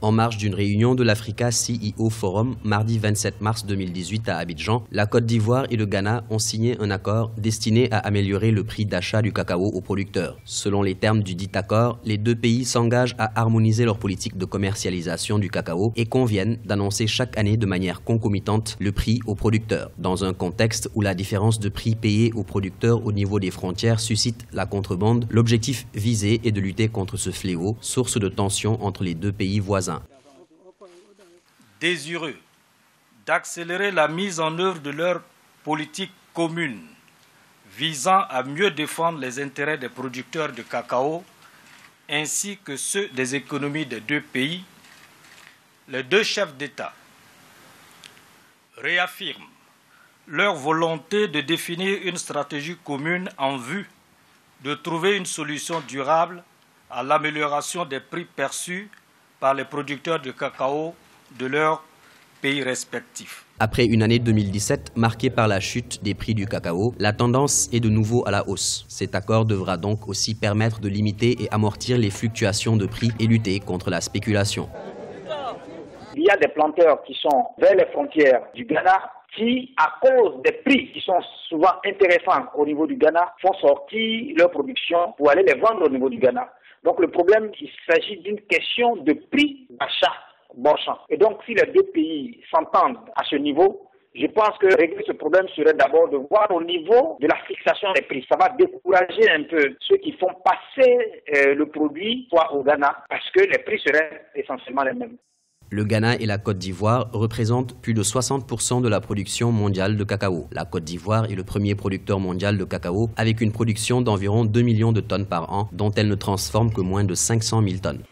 En marge d'une réunion de l'Africa CEO Forum, mardi 27 mars 2018 à Abidjan, la Côte d'Ivoire et le Ghana ont signé un accord destiné à améliorer le prix d'achat du cacao aux producteurs. Selon les termes du dit accord, les deux pays s'engagent à harmoniser leur politique de commercialisation du cacao et conviennent d'annoncer chaque année de manière concomitante le prix aux producteurs. Dans un contexte où la différence de prix payé aux producteurs au niveau des frontières suscite la contrebande, l'objectif visé est de lutter contre ce fléau, source de tensions entre les deux pays voisins. Désireux d'accélérer la mise en œuvre de leur politique commune visant à mieux défendre les intérêts des producteurs de cacao ainsi que ceux des économies des deux pays, les deux chefs d'État réaffirment leur volonté de définir une stratégie commune en vue de trouver une solution durable à l'amélioration des prix perçus par les producteurs de cacao de leurs pays respectifs. Après une année 2017 marquée par la chute des prix du cacao, la tendance est de nouveau à la hausse. Cet accord devra donc aussi permettre de limiter et amortir les fluctuations de prix et lutter contre la spéculation. Il y a des planteurs qui sont vers les frontières du Ghana qui, à cause des prix qui sont souvent intéressants au niveau du Ghana, font sortir leur production pour aller les vendre au niveau du Ghana. Donc le problème, il s'agit d'une question de prix d'achat bon champ. Et donc si les deux pays s'entendent à ce niveau, je pense que régler ce problème serait d'abord de voir au niveau de la fixation des prix. Ça va décourager un peu ceux qui font passer le produit soit au Ghana parce que les prix seraient essentiellement les mêmes. Le Ghana et la Côte d'Ivoire représentent plus de 60% de la production mondiale de cacao. La Côte d'Ivoire est le premier producteur mondial de cacao avec une production d'environ 2 millions de tonnes par an dont elle ne transforme que moins de 500 000 tonnes.